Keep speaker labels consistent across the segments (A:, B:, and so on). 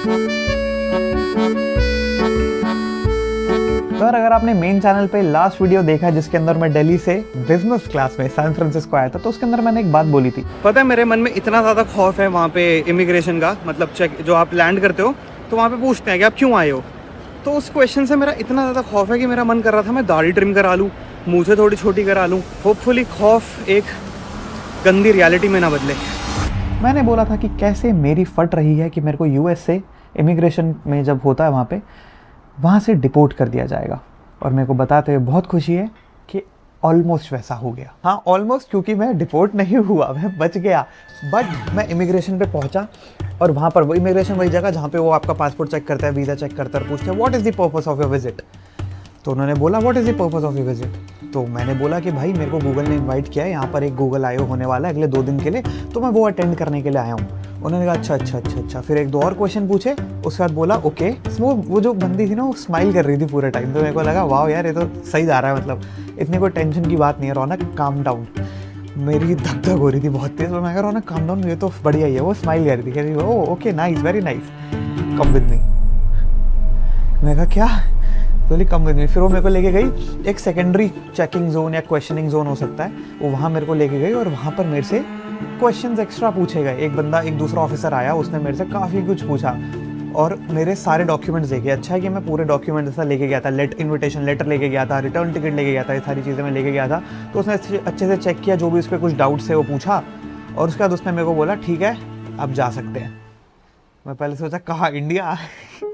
A: तो अगर आपने मेन चैनल पे लास्ट वीडियो देखा है जिसके अंदर मैं दिल्ली से बिजनेस क्लास में सैन फ्रांसिस्को आया था, तो उसके अंदर मैंने एक बात बोली थी।
B: पता है मेरे मन में इतना ज़्यादा खौफ है वहाँ पे इमिग्रेशन का, मतलब चेक जो आप लैंड करते हो तो वहाँ पे पूछते हैं कि आप क्यों आए हो। तो उस क्वेश्चन से मेरा इतना ज़्यादा खौफ है कि मेरा मन कर रहा था मैं दाढ़ी ट्रिम करा लूँ, मुझे थोड़ी छोटी करा लूँ। होपफुली खौफ एक गंदी रियलिटी में ना बदले।
A: मैंने बोला था कि कैसे मेरी फट रही है कि मेरे को यूएस से इमिग्रेशन में जब होता है वहाँ से डिपोर्ट कर दिया जाएगा। और मेरे को बताते हुए बहुत खुशी है कि ऑलमोस्ट वैसा हो गया। हाँ ऑलमोस्ट, क्योंकि मैं डिपोर्ट नहीं हुआ, मैं बच गया। बट मैं इमिग्रेशन पे पहुंचा और वहाँ पर वो इमिग्रेशन वही जगह जहाँ पे वो आपका पासपोर्ट चेक करता है, वीज़ा चेक करता है और पूछता है what is the purpose of your visit. तो उन्होंने बोला what is the purpose of your visit. तो मैंने बोला कि भाई मेरे को गूगल ने इन्वाइट किया है, यहाँ पर एक गूगल I/O होने वाला है अगले 2 दिन के लिए, तो मैं वो अटेंड करने के लिए आया हूँ। उन्होंने कहा अच्छा। फिर 1-2 और क्वेश्चन पूछे, उसके बाद बोला ओके। वो जो बंदी थी ना वो स्माइल कर रही थी पूरे टाइम, तो मेरे को लगा वाह यार ये तो सही जा रहा है, मतलब इतनी कोई टेंशन की बात नहीं है। रौनक काम डाउन, मेरी धक धक हो रही थी बहुत तेज़। और मैं कह रौनक काम डाउन, ये तो बढ़िया ही है। वो स्माइल कर रही थी, कह रही oh okay nice, very nice, come with me. मैं कहा क्या? बोली कम विद मी। फिर वो मेरे को लेके गई एक सेकेंडरी चेकिंग जोन या क्वेश्चनिंग जोन हो सकता है, वो वहाँ मेरे को लेके गई और वहाँ पर मेरे से क्वेश्चंस एक्स्ट्रा पूछे गए। एक दूसरा ऑफिसर आया, उसने मेरे से काफ़ी कुछ पूछा और मेरे सारे डॉक्यूमेंट्स देखे। अच्छा है कि मैं पूरे डॉक्यूमेंट ऐसा लेके गया था, इन्विटेशन लेटर लेके गया था, रिटर्न टिकट लेके गया था, ये सारी चीज़ें मैं लेके गया था। तो उसने अच्छे से चेक किया, जो भी उस पर कुछ डाउट्स है वो पूछा और उसके बाद उसने मेरे को बोला ठीक है आप जा सकते हैं। मैं पहले सोचा कहाँ, इंडिया?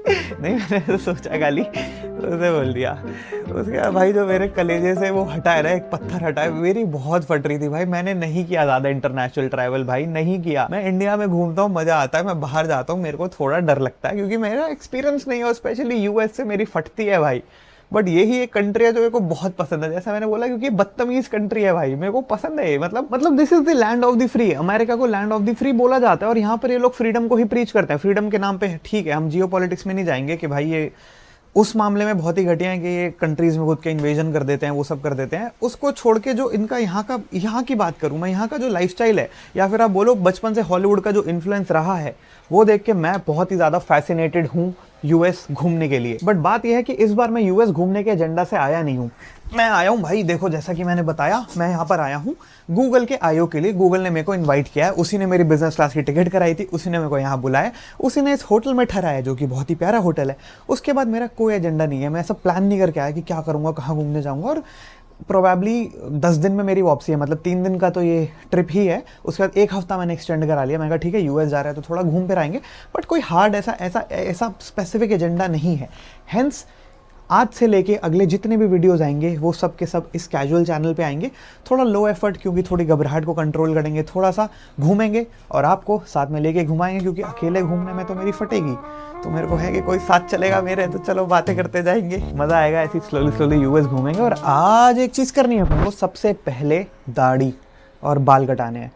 A: नहीं, मैंने तो सोचा गाली, तो उसे बोल दिया। उसके बाद भाई जो मेरे कलेजे से वो हटाया ना, एक पत्थर हटाया, मेरी बहुत फट रही थी भाई। मैंने नहीं किया ज़्यादा इंटरनेशनल ट्रैवल भाई, नहीं किया। मैं इंडिया में घूमता हूँ, मज़ा आता है, मैं बाहर जाता हूँ मेरे को थोड़ा डर लगता है क्योंकि मेरा एक्सपीरियंस नहीं है, स्पेशली यूएस से मेरी फटती है भाई। बट यही एक कंट्री है जो मेरे को बहुत पसंद है, जैसा मैंने बोला, क्योंकि बदतमीज कंट्री है भाई, मेरे को पसंद है। मतलब this is the land of the free. America को लैंड ऑफ द फ्री बोला जाता है और यहाँ पर ये लोग फ्रीडम को ही प्रीच करते हैं। फ्रीडम के नाम पे ठीक है, हम जियो पॉलिटिक्स में नहीं जाएंगे कि भाई ये उस मामले में बहुत ही घटिया है कि ये कंट्रीज में खुद के इन्वेजन कर देते हैं, वो सब कर देते हैं। उसको छोड़ के जो इनका यहाँ की बात करूँ मैं, यहाँ का जो लाइफस्टाइल है या फिर आप बोलो बचपन से हॉलीवुड का जो इन्फ्लुएंस रहा है, वो देख के मैं बहुत ही ज़्यादा फैसिनेटेड हूँ यूएस घूमने के लिए। बट बात यह है कि इस बार मैं यूएस घूमने के एजेंडा से आया नहीं हूँ। मैं आया हूँ भाई, देखो जैसा कि मैंने बताया, मैं यहाँ पर आया हूँ गूगल के I/O के लिए। गूगल ने मेरे को इनवाइट किया है, उसी ने मेरी बिजनेस क्लास की टिकट कराई थी, उसी ने मेरे को यहाँ बुलाया, उसी ने इस होटल में ठहराया जो कि बहुत ही प्यारा होटल है। उसके बाद मेरा कोई एजेंडा नहीं है, मैं ऐसा प्लान नहीं करके आया कि क्या करूँगा, कहाँ घूमने जाऊँगा। और प्रोबेबली 10 दिन में मेरी वापसी है, मतलब 3 दिन का तो ये ट्रिप ही है। उसके बाद 1 हफ्ता मैंने एक्सटेंड करा लिया। मैंने कहा ठीक है यूएस जा रहा है तो थोड़ा घूम फिर आएंगे, बट कोई हार्ड ऐसा स्पेसिफिक एजेंडा नहीं है। हेंस आज से लेके अगले जितने भी वीडियोस आएंगे वो सब के सब इस कैजुअल चैनल पे आएंगे। थोड़ा लो एफर्ट, क्योंकि थोड़ी घबराहट को कंट्रोल करेंगे, थोड़ा सा घूमेंगे और आपको साथ में लेके घुमाएंगे, क्योंकि अकेले घूमने में तो मेरी फटेगी। तो मेरे को है कि कोई साथ चलेगा मेरे, तो चलो बातें करते जाएंगे, मज़ा आएगा। ऐसी स्लोली यूएस घूमेंगे। और आज एक चीज़ करनी है अपन को, सबसे पहले दाढ़ी और बाल कटाने हैं।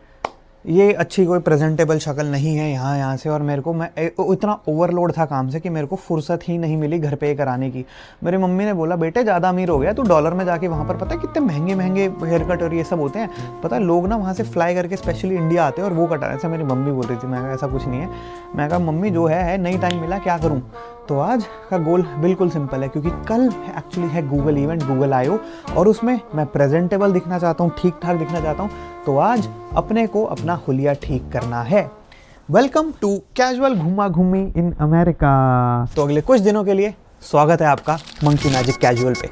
A: ये अच्छी कोई प्रेजेंटेबल शक्ल नहीं है यहाँ से। और मेरे को इतना ओवरलोड था काम से कि मेरे को फुर्सत ही नहीं मिली घर पे कराने की। मेरी मम्मी ने बोला बेटे ज़्यादा अमीर हो गया, तू डॉलर में जाके वहाँ पर पता है कितने महंगे हेयर कट और ये सब होते हैं। पता है लोग ना वहाँ से फ्लाई करके स्पेशली इंडिया आते हैं और वो कटा, ऐसा मेरी मम्मी बोल रही थी। मैं कहा ऐसा कुछ नहीं है। मैं कहा मम्मी जो है नहीं टाइम मिला, क्या करूँ। तो आज का गोल बिल्कुल सिंपल है, क्योंकि कल एक्चुअली है गूगल इवेंट, गूगल I/O, और उसमें मैं प्रेजेंटेबल दिखना चाहता हूँ, ठीक ठाक दिखना चाहता हूँ। तो आज अपने को अपना हुलिया ठीक करना है। वेलकम टू कैजुअल घुमा घूमी इन अमेरिका। तो अगले कुछ दिनों के लिए स्वागत है आपका मंकी मैजिक कैजुअल पे।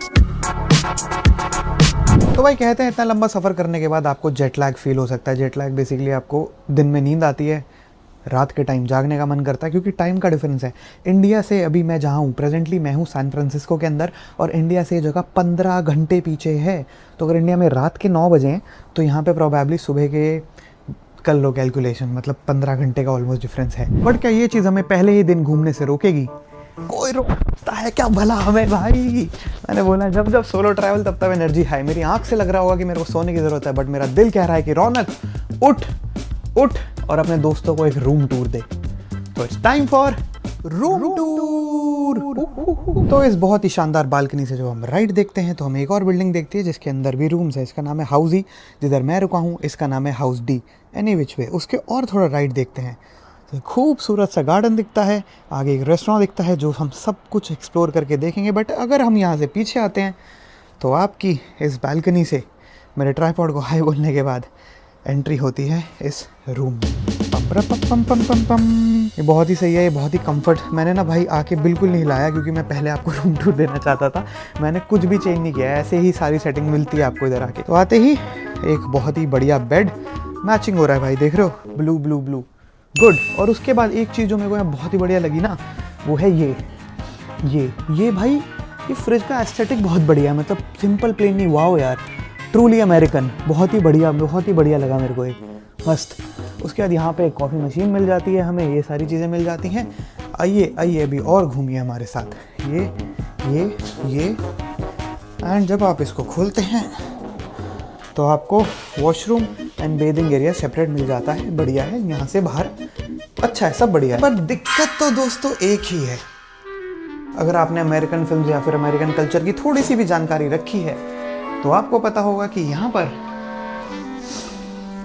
A: तो भाई कहते हैं इतना लंबा सफ़र करने के बाद आपको जेट लैग फील हो सकता है। जेट लैग बेसिकली आपको दिन में नींद आती है, रात के टाइम जागने का मन करता है, क्योंकि टाइम का डिफरेंस है। इंडिया से अभी मैं जहाँ हूँ प्रेजेंटली, मैं हूँ सैन फ्रांसिस्को के अंदर, और इंडिया से ये जगह 15 घंटे पीछे है। तो अगर इंडिया में रात के 9 बजे हैं तो यहाँ पे प्रोबेबली सुबह के, कर लो कैलकुलेशन, मतलब 15 घंटे का ऑलमोस्ट डिफरेंस है। बट क्या ये चीज़ हमें पहले ही दिन घूमने से रोकेगी? कोई रोकता है क्या भला हमें भाई। मैंने बोला जब सोलो ट्रैवल तब एनर्जी है। मेरी आँख से लग रहा होगा कि मेरे को सोने की ज़रूरत है, बट मेरा दिल कह रहा है कि रौनक उठ और अपने दोस्तों को एक रूम टूर दे। तो it's time for room tour. तो इस बहुत ही शानदार बालकनी से जो हम राइट देखते हैं तो हमें एक और बिल्डिंग देखती है जिसके अंदर भी रूम्स है। इसका नाम है हाउस ई, जिधर मैं रुका हूँ इसका नाम है हाउस डी। एनी विच वे उसके और थोड़ा राइट देखते हैं, तो खूबसूरत सा गार्डन दिखता है, आगे एक रेस्टोरेंट दिखता है जो हम सब कुछ एक्सप्लोर करके देखेंगे। बट अगर हम यहाँ से पीछे आते हैं तो आपकी इस बालकनी से मेरे ट्राइपॉड को हाई बोलने के बाद एंट्री होती है इस रूम में। पम पम पम पम। ये बहुत ही सही है, ये बहुत ही कंफर्ट। मैंने ना भाई आके बिल्कुल नहीं हिलाया क्योंकि मैं पहले आपको रूम टूर देना चाहता था। मैंने कुछ भी चेंज नहीं किया है, ऐसे ही सारी सेटिंग मिलती है आपको इधर आके। तो आते ही एक बहुत ही बढ़िया बेड मैचिंग हो रहा है भाई, देख रहे हो, ब्लू ब्लू ब्लू, गुड। और उसके बाद एक चीज़ जो मेरे को यहाँ बहुत ही बढ़िया लगी ना, वो है ये भाई, ये फ्रिज का एस्थेटिक बहुत बढ़िया है, मतलब सिंपल प्लेन नहीं, वाओ यार, ट्रूली अमेरिकन, बहुत ही बढ़िया लगा मेरे को, एक मस्त। उसके बाद यहाँ पे एक कॉफ़ी मशीन मिल जाती है हमें, ये सारी चीज़ें मिल जाती हैं। आइए अभी और घूमिए हमारे साथ। ये एंड जब आप इसको खोलते हैं तो आपको washroom and bathing area separate मिल जाता है, बढ़िया है। यहाँ से बाहर अच्छा है, सब बढ़िया है। पर दिक्कत तो दोस्तों एक ही है, अगर आपने अमेरिकन फिल्म्स या फिर अमेरिकन कल्चर की थोड़ी सी भी जानकारी रखी है तो आपको पता होगा कि यहाँ पर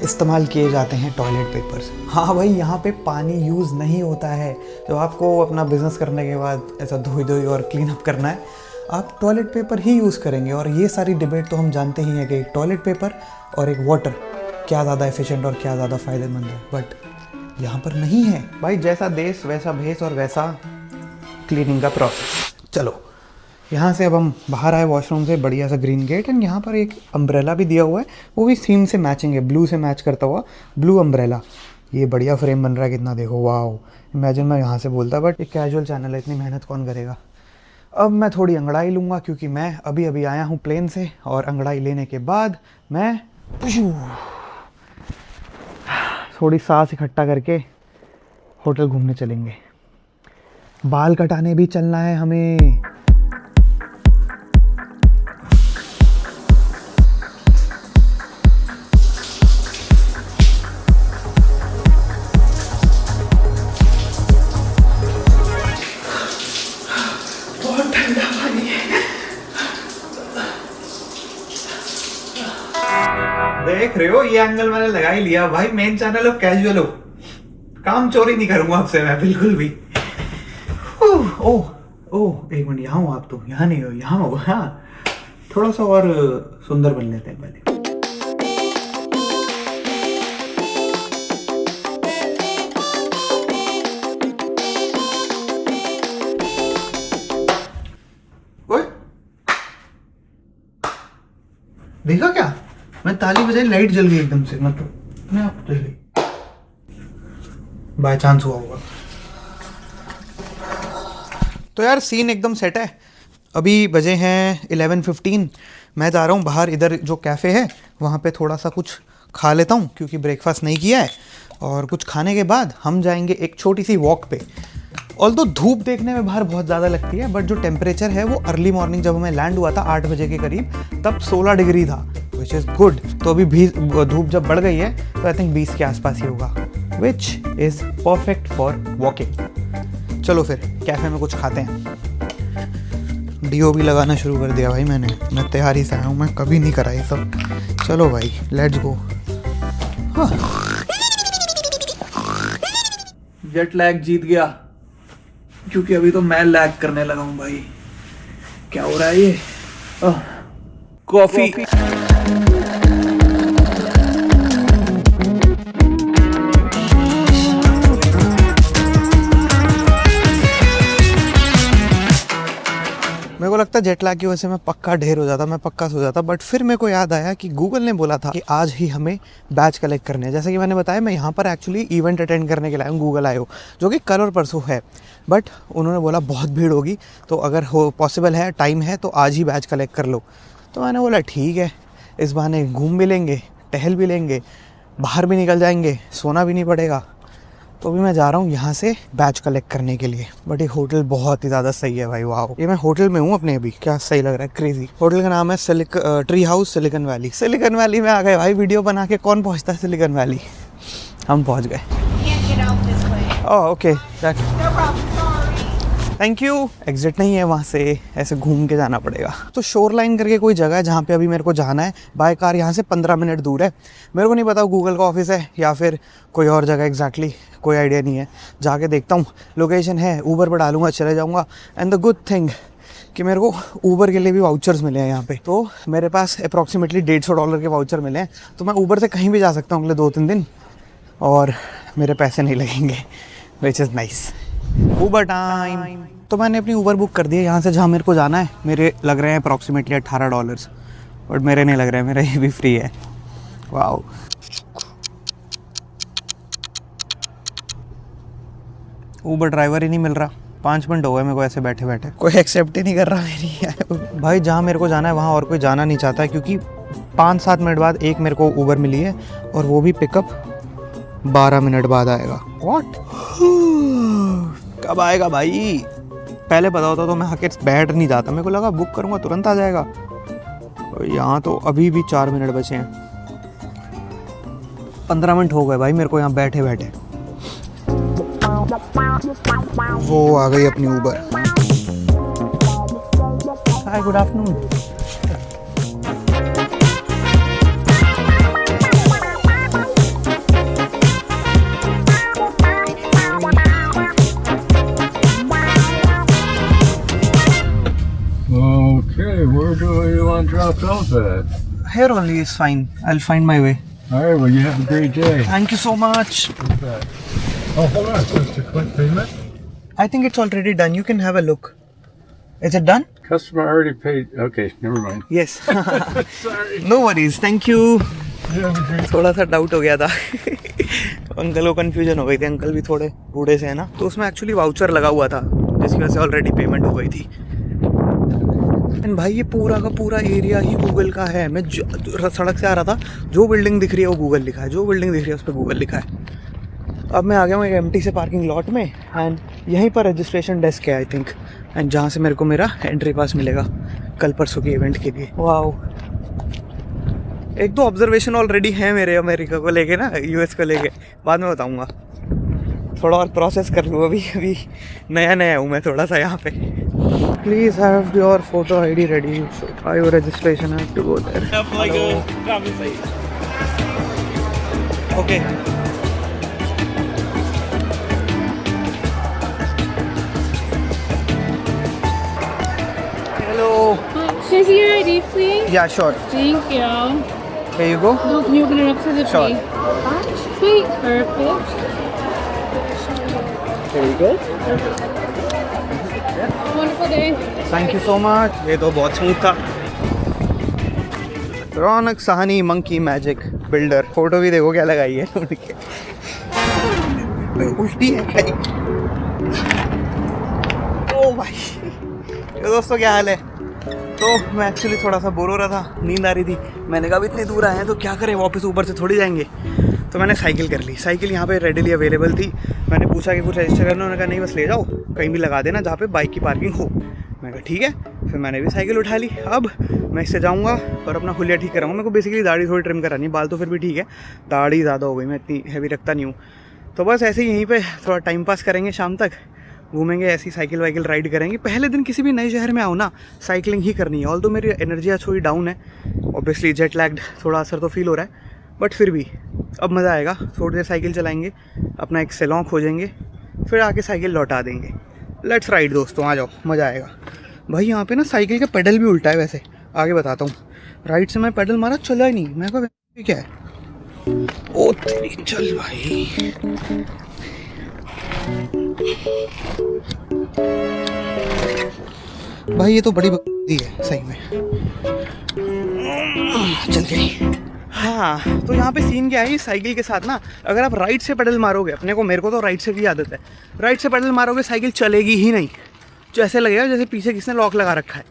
A: इस्तेमाल किए जाते हैं टॉयलेट पेपर्स। हाँ भाई, यहाँ पे पानी यूज़ नहीं होता है। जब आपको अपना बिजनेस करने के बाद ऐसा धोई और क्लीन अप करना है, आप टॉयलेट पेपर ही यूज़ करेंगे। और ये सारी डिबेट तो हम जानते ही हैं कि एक टॉयलेट पेपर और एक वाटर क्या ज़्यादा एफिशिएंट और क्या ज़्यादा फ़ायदेमंद है, बट यहाँ पर नहीं है भाई। जैसा देश वैसा भेस और वैसा क्लीनिंग का प्रोसेस। चलो यहाँ से अब हम बाहर आए वॉशरूम से, बढ़िया सा ग्रीन गेट, एंड यहाँ पर एक अम्ब्रेला भी दिया हुआ है, वो भी थीम से मैचिंग है, ब्लू से मैच करता हुआ ब्लू अम्ब्रेला। ये बढ़िया फ्रेम बन रहा है कितना, देखो वाओ। इमेजिन मैं यहाँ से बोलता, बट एक कैजुअल चैनल है, इतनी मेहनत कौन करेगा। अब मैं थोड़ी अंगड़ाई लूँगा क्योंकि मैं अभी आया हूँ प्लेन से, और अंगड़ाई लेने के बाद मैं थोड़ी सांस इकट्ठा करके होटल घूमने चलेंगे। बाल कटाने भी चलना है हमें। बहुत ठंडा पानी है। देख रहे हो, ये एंगल मैंने लगा ही लिया भाई। मेन चैनल ऑफ कैजुअल हो, काम चोरी नहीं करूंगा आपसे मैं बिल्कुल भी। ओह एक मिनट, यहाँ हो आप तो, यहाँ नहीं हो, यहाँ हो। हाँ, थोड़ा सा और सुंदर बन लेते हैं पहले। ओए, देखा क्या, मैं ताली बजाई, लाइट जल गई एकदम से, मतलब मैं आप जल गई, बाय चांस हुआ होगा। तो यार सीन एकदम सेट है। अभी बजे हैं 11:15। मैं जा रहा हूँ बाहर, इधर जो कैफ़े है वहाँ पे थोड़ा सा कुछ खा लेता हूँ क्योंकि ब्रेकफास्ट नहीं किया है। और कुछ खाने के बाद हम जाएंगे एक छोटी सी वॉक पे। ऑल्दो धूप देखने में बाहर बहुत ज़्यादा लगती है, बट जो टेम्परेचर है वो अर्ली मॉर्निंग जब हमें लैंड हुआ था 8 बजे के करीब, तब 16 डिग्री था, विच इज़ गुड। तो अभी भी धूप जब बढ़ गई है तो आई थिंक 20 के आसपास ही होगा, which is perfect for walking. चलो फिर कैफ़े में कुछ खाते हैं। डीओ भी लगाना शुरू कर दिया भाई मैंने, मैं तैयारी से आया हूँ, मैं कभी नहीं करा ये सब। चलो भाई लेट्स गो। जेट लैग जीत गया क्योंकि अभी तो मैं लैग करने लगा हूँ भाई। क्या हो रहा है ये? कॉफी। मेरे को लगता है जेट लैग की वजह से मैं पक्का ढेर हो जाता, मैं पक्का सो जाता। बट फिर मेरे को याद आया कि गूगल ने बोला था कि आज ही हमें बैच कलेक्ट करने हैं। जैसे कि मैंने बताया, मैं यहाँ पर एक्चुअली इवेंट अटेंड करने के लिए आया हूँ, गूगल I/O, जो कि कल और परसों है। बट उन्होंने बोला बहुत भीड़ होगी, तो अगर हो पॉसिबल है, टाइम है, तो आज ही बैच कलेक्ट कर लो। तो मैंने बोला ठीक है, इस बहाने घूम भी लेंगे, टहल भी लेंगे, बाहर भी निकल जाएंगे, सोना भी नहीं पड़ेगा। तो अभी मैं जा रहा हूँ यहाँ से बैच कलेक्ट करने के लिए। बट ये होटल बहुत ही ज़्यादा सही है भाई, वाह। ये मैं होटल में हूँ अपने, अभी क्या सही लग रहा है, क्रेजी। होटल का नाम है tree house silicon valley. Silicon valley में आ गए भाई। वीडियो बना के कौन पहुँचता है सिलिकॉन वैली? हम पहुँच गए। Oh okay,
B: thank you. Exit नहीं है वहाँ से, ऐसे घूम के जाना पड़ेगा। तो शोर लाइन करके कोई जगह है जहाँ पे अभी मेरे को जाना है। बाय कार यहाँ से 15 मिनट दूर है। मेरे को नहीं पता गूगल का ऑफिस है या फिर कोई और जगह, एग्जैक्टली कोई आइडिया नहीं है। जाके देखता हूँ, लोकेशन है ऊबर पर डालूंगा, चले जाऊँगा। एंड द गुड थिंग कि मेरे को ऊबर के लिए भी वाउचर्स मिले हैं यहाँ पे। तो मेरे पास अप्रॉक्सीमेटली $150 के वाउचर मिले हैं, तो मैं ऊबर से कहीं भी जा सकता हूँ अगले 2-3 दिन और मेरे पैसे नहीं लगेंगे, which is nice. Uber time. तो मैंने अपनी ऊबर बुक कर दी है यहाँ से जहाँ मेरे को जाना है। मेरे लग रहे हैं अप्रॉक्सीमेटली $18, बट मेरे नहीं लग रहे हैं, मेरा ये भी फ्री है। वाओ। ऊबर ड्राइवर ही नहीं मिल रहा, 5 मिनट हो गए मेरे को ऐसे बैठे बैठे, कोई एक्सेप्ट ही नहीं कर रहा मेरी। भाई जहाँ मेरे को जाना है वहाँ और कोई जाना नहीं चाहता है, क्योंकि 5-7 मिनट बाद एक मेरे को ऊबर मिली है और वो भी पिकअप 12 मिनट बाद आएगा। व्हाट? कब आएगा भाई? पहले पता होता तो मैं आके बैठ नहीं जाता, मेरे को लगा बुक करूँगा तुरंत आ जाएगा। यहाँ तो अभी भी 4 मिनट बचे हैं। 15 मिनट हो गए भाई मेरे को यहाँ बैठे बैठे। वो आ गई अपनी Uber. Hi, good afternoon.
C: Okay, where do you want to drop off at?
B: Here only is fine. I'll find my way.
C: All right, well, you have a great day.
B: Thank you so much.
C: What's that? Oh, hold on, just a quick payment.
B: I think it's already done. You can have a look. Is it done?
C: Customer already paid. Okay, never mind.
B: Yes.
C: Sorry.
B: No worries. Thank you.
C: You have a great
B: थोड़ा सा doubt हो गया था। Uncle को confusion हो गई थी, uncle भी थोड़े बूढ़े से है ना, तो उसमें एक्चुअली वाउचर लगा हुआ था जिसकी वजह से ऑलरेडी पेमेंट हो गई थी। एंड भाई ये पूरा का पूरा एरिया ही गूगल का है। मैं सड़क से आ रहा था, जो बिल्डिंग दिख रही है वो गूगल लिखा है, जो बिल्डिंग दिख रही है उस पर गूगल लिखा है। अब मैं आ गया हूँ एक एम्प्टी से पार्किंग लॉट में, एंड यहीं पर रजिस्ट्रेशन डेस्क है आई थिंक, एंड जहाँ से मेरे को मेरा एंट्री पास मिलेगा कल परसों के इवेंट के लिए। वाओ। एक दो ऑब्जर्वेशन ऑलरेडी है मेरे अमेरिका को लेके ना, यूएस को लेके, बाद में बताऊँगा। थोड़ा और प्रोसेस कर लूँ, अभी नया नया हूँ मैं थोड़ा सा यहाँ पे। Please have your photo ID ready, I your registration have to go there. Okay. Hello.
D: Can I see your ID, please?
B: या sure,
D: Thank you.
B: here you go.
D: No, can you open it up for the
B: Sure.
D: fee? Sweet, perfect.
B: Here you go.
D: Wonderful day.
B: Thank you so much. ये तो बहुत smooth था। Raunak Sahni monkey magic builder, photo भी देखो क्या लगाई है उनके। उल्टी है भाई। ओ भाई, तो दोस्तों क्या हाल है? तो मैं एक्चुअली थोड़ा सा बोर हो रहा था, नींद आ रही थी। मैंने कहा अब इतने दूर आए हैं तो क्या करें, वापस ऊपर से थोड़ी जाएंगे। तो मैंने साइकिल कर ली। साइकिल यहाँ पे रेडिली अवेलेबल थी। मैंने पूछा कि कुछ रजिस्टर करना, उन्होंने कहा नहीं बस ले जाओ, कहीं भी लगा देना जहाँ पे बाइक की पार्किंग हो। मैं कहा ठीक है। फिर मैंने भी साइकिल उठा ली। अब मैं इससे जाऊँगा और अपना हुलिया ठीक कराऊँगा। मेरे को बेसिकली दाढ़ी थोड़ी ट्रिम करानी है, बाल तो फिर भी ठीक है, दाढ़ी ज़्यादा हो गई, मैं इतनी हैवी रखता नहीं हूँ। तो बस ऐसे ही यहीं पर थोड़ा टाइम पास करेंगे, शाम तक घूमेंगे, ऐसी साइकिल वाइकिल राइड करेंगे। पहले दिन किसी भी नए शहर में आओ ना, साइकिलिंग ही करनी है। ऑल तो मेरी एनर्जी आज थोड़ी डाउन है, ऑब्वियसली जेट लैग्ड थोड़ा असर तो फील हो रहा है, बट फिर भी अब मज़ा आएगा। थोड़ी देर साइकिल चलाएंगे, अपना एक सैलून खोजेंगे, फिर आके साइकिल लौटा देंगे। लेट्स राइड दोस्तों, आ जाओ, मज़ा आएगा। भाई यहाँ पे ना साइकिल का पेडल भी उल्टा है, वैसे आगे बताता हूँ। राइट से मैं पेडल मारा, चला ही नहीं। मैं कहा क्या है, ओ तेरी, चल भाई। भाई ये तो बड़ी बकवास है सही में। चल गई। हाँ, तो यहाँ पे सीन क्या है, साइकिल के साथ ना अगर आप राइट से पेडल मारोगे, अपने को, मेरे को तो राइट से भी आदत है, राइट से पेडल मारोगे साइकिल चलेगी ही नहीं। जो ऐसे लगेगा जैसे पीछे किसने लॉक लगा रखा है।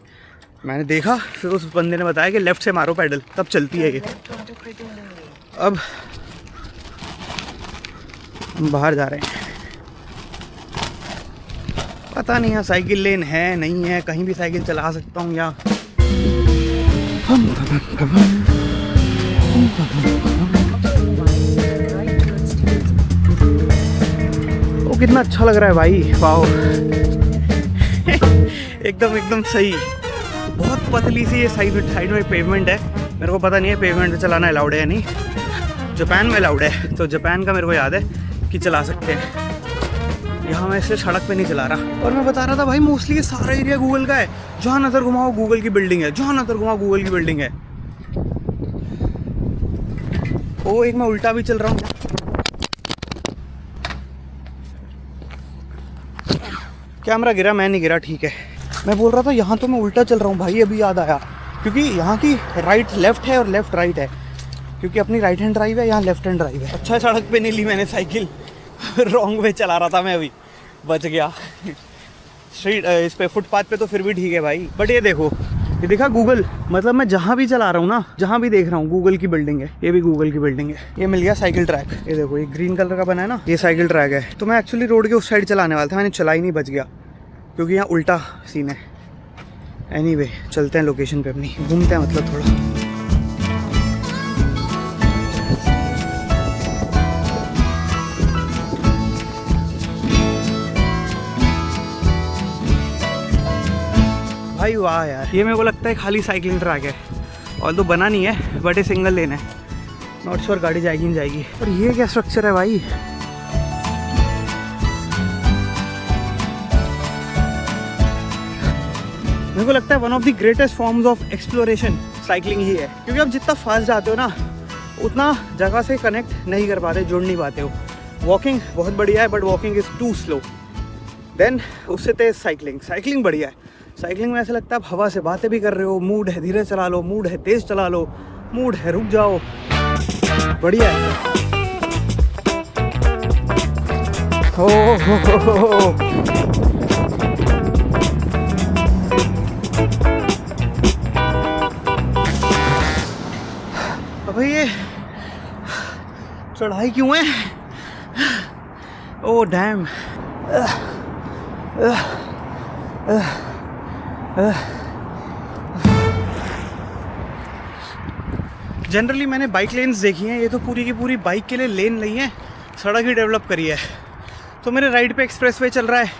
B: मैंने देखा, फिर उस बंदे ने बताया कि लेफ़्ट से मारो पेडल, तब चलती है ये। अब हम बाहर जा रहे हैं, पता नहीं यहाँ साइकिल लेन है नहीं है, कहीं भी साइकिल चला सकता हूँ या वो कितना अच्छा लग रहा है भाई, वाओ। एकदम एकदम सही। बहुत पतली सी ये साइड में पेवमेंट है। मेरे को पता नहीं है पेवमेंट पे चलाना अलाउड है या नहीं। जापान में अलाउड है, तो जापान का मेरे को याद है कि चला सकते हैं। यहाँ मैं इसे सड़क पे नहीं चला रहा। और मैं बता रहा था भाई मोस्टली ये सारा एरिया गूगल का है। जहाँ नज़र घुमाओ गूगल की बिल्डिंग है, जहाँ नज़र घुमाओ गूगल की बिल्डिंग है। ओ एक मैं उल्टा भी चल रहा हूँ। कैमरा गिरा, मैं नहीं गिरा, ठीक है। मैं बोल रहा था यहाँ तो मैं उल्टा चल रहा हूँ भाई, अभी याद आया। क्योंकि यहाँ की राइट लेफ्ट है और लेफ्ट राइट है, क्योंकि अपनी राइट हैंड ड्राइव है, यहाँ लेफ्ट हैंड ड्राइव है। अच्छा सड़क पे नहीं ली मैंने साइकिल, रॉन्ग वे चला रहा था मैं, अभी बच गया। स्ट्रीट इस पे फुटपाथ पे तो फिर भी ठीक है भाई। बट ये देखो, ये देखा गूगल, मतलब मैं जहाँ भी चला रहा हूँ ना, जहाँ भी देख रहा हूँ गूगल की बिल्डिंग है। ये भी गूगल की बिल्डिंग है। ये मिल गया साइकिल ट्रैक, ये देखो ये ग्रीन कलर का बना है ना, ये साइकिल ट्रैक है। तो मैं एक्चुअली रोड के उस साइड चलाने वाला था, मैंने चला ही नहीं, बच गया, क्योंकि यहाँ उल्टा सीन है। एनीवे चलते हैं लोकेशन पे अपनी, घूमते हैं मतलब थोड़ा। भाई वाह यार, ये मेरे को लगता है खाली साइकिलिंग ट्रैक है, और तो बना नहीं है, बट ये सिंगल लेन है। नॉट श्योर गाड़ी जाएगी नहीं जाएगी। और ये क्या स्ट्रक्चर है भाई, मेरे को लगता है one of the greatest forms of exploration cycling ही है। क्योंकि आप जितना फास्ट जाते हो ना, उतना जगह से कनेक्ट नहीं कर पाते, जुड़ नहीं पाते हो। वॉकिंग बहुत बढ़िया है, but walking is too slow. Then उससे तेज साइकिलिंग बढ़िया है। साइकिलिंग में ऐसा लगता है आप हवा से बातें भी कर रहे हो। मूड है धीरे चला लो, मूड है तेज चला लो, मूड है रुक जाओ, बढ़िया है। हो। अबे ये चढ़ाई क्यों है? Oh damn. जनरली मैंने बाइक लेन्स देखी हैं, ये तो पूरी की पूरी बाइक के लिए लेन नहीं है, सड़क ही डेवलप करी है। तो मेरे राइट पे एक्सप्रेसवे चल रहा है,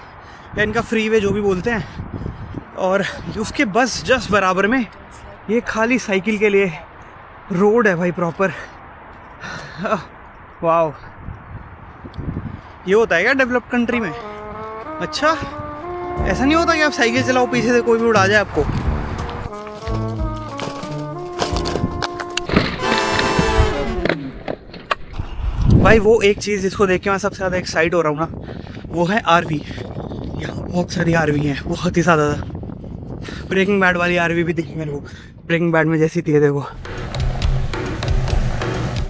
B: या इनका फ्रीवे जो भी बोलते हैं, और उसके बस जस्ट बराबर में ये खाली साइकिल के लिए रोड है भाई, प्रॉपर। वाओ, ये होता है क्या डेवलप्ड कंट्री में? अच्छा, ऐसा नहीं होता कि आप साइकिल चलाओ पीछे से कोई भी उड़ा जाए आपको? भाई वो एक चीज़ जिसको देख के मैं सबसे ज़्यादा एक्साइट हो रहा हूँ ना, वो है आरवी। यहाँ बहुत सारी आरवी हैं, बहुत ही ज़्यादा। ब्रेकिंग बैड वाली आरवी भी दिखी मेरे को, ब्रेकिंग बैड में जैसी थी, ये देखो।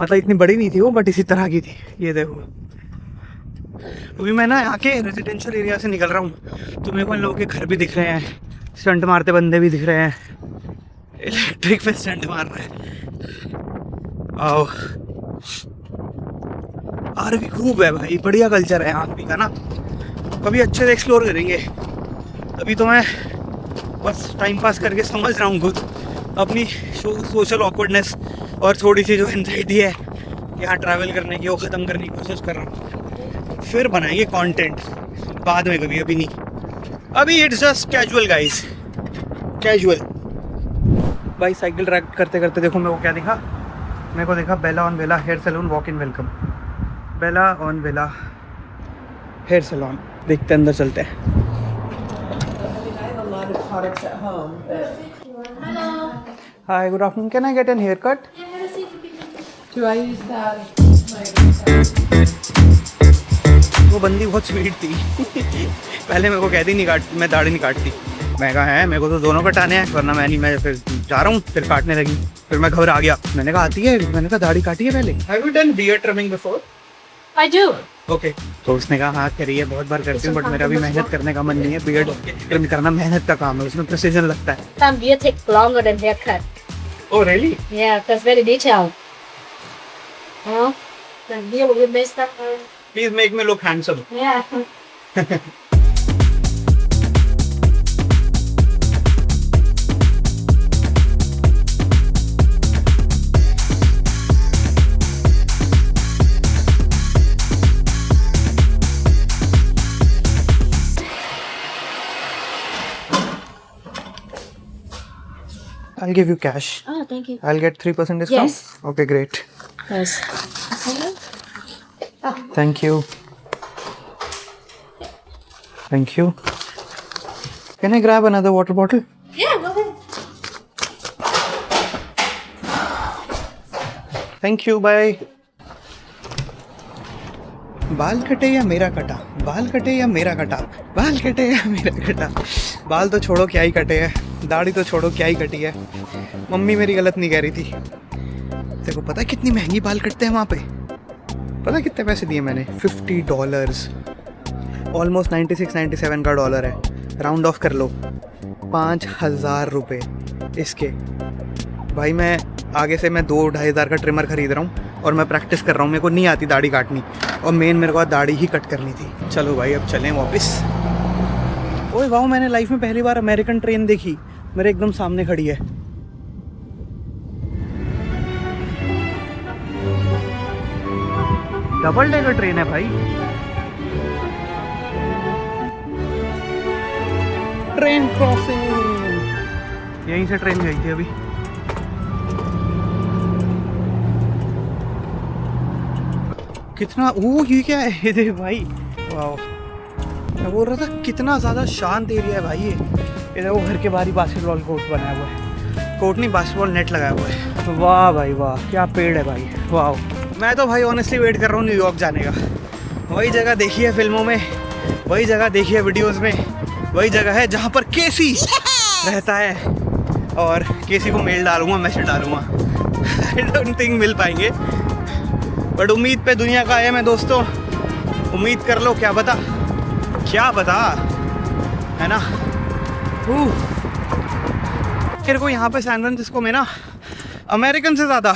B: मतलब इतनी बड़ी नहीं थी वो, बट इसी तरह की थी, ये देखो। अभी मैं ना यहाँ के रेजिडेंशियल एरिया से निकल रहा हूँ, तो मेरे को इन लोगों के घर भी दिख रहे हैं, स्टंट मारते बंदे भी दिख रहे हैं, इलेक्ट्रिक पे स्टंट मार रहे हैं। आओ, आरवी खूब है भाई, बढ़िया कल्चर है आरवी का ना। कभी अच्छे से एक्सप्लोर करेंगे। अभी तो मैं बस टाइम पास करके समझ रहा हूँ खुद अपनी सोशल ऑकवर्डनेस और थोड़ी सी जो एंजाइटी है यहाँ ट्रैवल करने की, वो ख़त्म करने की कोशिश कर रहा हूँ। फिर बनाएंगे कंटेंट बाद में, कभी अभी नहीं। अभी it's just casual guys, casual. भाई साइकिल ट्रैक करते करते देखो मेरे को क्या दिखा, मेरे को देखा Bella on Bella hair salon walk in welcome. Bella on Bella hair salon, देखते अंदर चलते हैं। Hi, good afternoon, can I get an haircut?
E: Do I use that?
B: वो बंदी बहुत स्वीट थी। पहले मेरे को कहती नहीं काट, मैं दाढ़ी नहीं काटती। मैं कहा है मेरे को तो दोनों कटाने हैं, वरना मैं नहीं, मैं फिर जा रहा हूँ। फिर काटने लगी, फिर मैं घबरा गया। मैंने कहा आती है? मैंने कहा दाढ़ी काटी है पहले। Have you done beard trimming before?
D: I do.
B: Okay तो उसने कहा हाँ करिए, बहुत बार करती हूँ, बट मेरा भी मेहनत करने का मन नहीं है। बियर्ड ट्रिम करना मेहनत का काम है, उसमें प्रिसीजन लगता है।
F: Some beard takes longer than haircut.
B: Oh really?
F: Yeah, that's very detailed. Huh? The beard will be messed up.
B: Please make me look handsome.
F: Yeah.
B: I'll give you cash.
F: Oh, thank you.
B: I'll get 3% discount.
F: Yes.
B: Okay, great.
F: Yes.
B: Thank you. Thank you. Can I grab another water bottle?
F: Yeah, go ahead.
B: Thank you. Bye. बाल कटे या मेरा कटा, बाल कटे या मेरा कटा, बाल कटे या मेरा कटा। बाल तो छोड़ो क्या ही कटे है, दाढ़ी तो छोड़ो क्या ही कटी है। मम्मी मेरी गलत नहीं कह रही थी। तेरे को पता है कितनी महंगी बाल कटते हैं वहाँ पे? पता है कितने पैसे दिए मैंने? $50, ऑलमोस्ट 96-97 का डॉलर है। राउंड ऑफ कर लो, 5,000 रुपये इसके। भाई मैं आगे से मैं 2-2.5 हज़ार का ट्रिमर ख़रीद रहा हूँ और मैं प्रैक्टिस कर रहा हूँ। मेरे को नहीं आती दाढ़ी काटनी, और मेन मेरे को दाढ़ी ही कट करनी थी। चलो भाई अब चलें वापस। ओए वाह, मैंने लाइफ में पहली बार अमेरिकन ट्रेन देखी, मेरे एकदम सामने खड़ी है। डबल डेकर ट्रेन है भाई। ट्रेन क्रॉसिंग, यहीं से ट्रेन गई थी अभी। कितना ये क्या है? ये देख भाई, वाह। मैं बोल रहा था कितना ज़्यादा शांत एरिया है भाई ये। इधर वो घर के बाहर ही बास्केटबॉल कोर्ट बनाया हुआ है, कोर्ट नहीं बास्केटबॉल नेट लगाया हुआ है। वाह भाई वाह, क्या पेड़ है भाई, वाह। मैं तो भाई ऑनेस्टली वेट कर रहा हूँ न्यूयॉर्क जाने का। वही जगह देखी है फिल्मों में, वही जगह देखी है वीडियोज़ में, वही जगह है जहाँ पर केसी रहता है। और केसी को मेल डालूंगा, मैसेज डालूंगा। आई डोंट थिंक मिल पाएंगे, बट उम्मीद पे दुनिया का है मैं दोस्तों। उम्मीद कर लो, क्या पता है ना। मेरे को यहाँ पे सैन फ्रांसिस्को में ना अमेरिकन से ज़्यादा,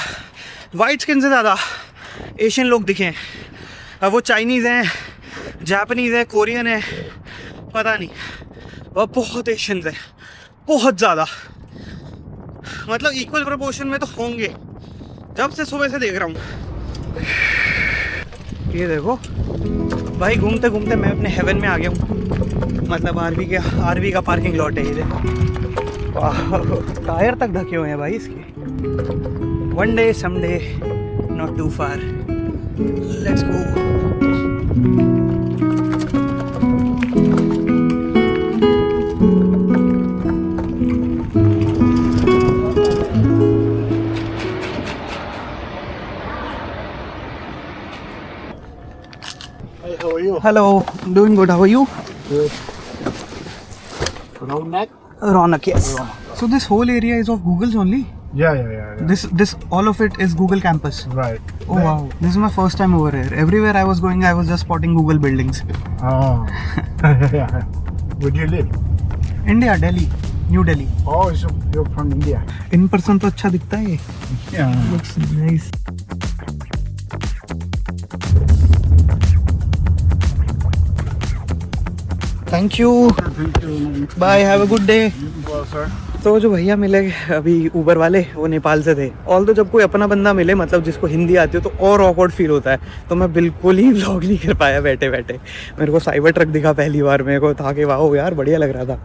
B: वाइट स्किन से ज़्यादा एशियन लोग दिखे हैं। अब वो चाइनीज़ हैं, जापानीज़ हैं, कोरियन है, पता नहीं। वह बहुत एशियंस हैं, बहुत ज़्यादा। मतलब इक्वल प्रोपोर्शन में तो होंगे। जब से सुबह से देख रहा हूँ। ये देखो भाई, घूमते घूमते मैं अपने हेवन में आ गया हूँ। मतलब आरवी का पार्किंग लॉट है ये देखो। वाह, टायर तक ढके हुए हैं भाई इसके। One day someday not too far, let's go.
C: How are you?
B: Hello, doing good. How are you?
C: Good. Round neck?
B: Ronak, yes. So this whole area is of Google's only?
C: Yeah.
B: This all of it is Google campus.
C: Right.
B: Oh wow, this is my first time over here. Everywhere I was going, I was just spotting Google buildings.
C: Oh. Where do you live?
B: India, Delhi, New Delhi.
C: Oh, so you're from India.
B: In person तो अच्छा दिखता है ये.
C: Yeah.
B: Looks nice. Thank you.
C: Thank you.
B: Bye. Have a good day.
C: Well, sir.
B: तो जो भैया मिले अभी ऊबर वाले, वो नेपाल से थे। ऑल तो जब कोई अपना बंदा मिले, मतलब जिसको हिंदी आती हो, तो और ऑकवर्ड फील होता है। तो मैं बिल्कुल ही व्लॉग नहीं कर पाया बैठे बैठे। मेरे को साइबर ट्रक दिखा पहली बार, मेरे को था कि वाह यार बढ़िया लग रहा था,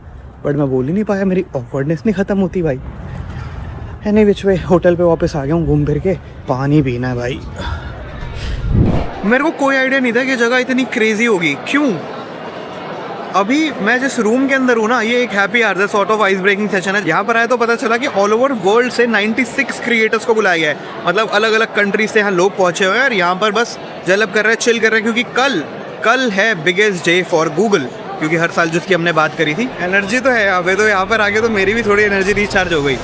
B: बट मैं बोल ही नहीं पाया। मेरी ऑकवर्डनेस नहीं ख़त्म होती भाई। एनी विच वे होटल पे वापस आ गया हूँ घूम फिर के। पानी पीना है भाई। मेरे को कोई आइडिया नहीं था कि जगह इतनी क्रेजी होगी। क्यों? अभी मैं जिस रूम के अंदर हूँ ना, ये एक हैप्पी आवर्स है, sort of ice breaking session है। यहाँ पर आया तो पता चला कि ऑल ओवर वर्ल्ड से 96 क्रिएटर्स को बुलाया गया है। मतलब अलग अलग कंट्री से यहाँ लोग पहुँचे हुए हैं और यहाँ पर बस जलब कर रहे हैं, चिल कर रहे हैं। क्योंकि कल है बिगेस्ट डे फॉर गूगल, क्योंकि हर साल जिसकी हमने बात करी थी। एनर्जी तो है यहाँ पे, तो यहाँ पर आके तो मेरी भी थोड़ी एनर्जी रिचार्ज हो गई।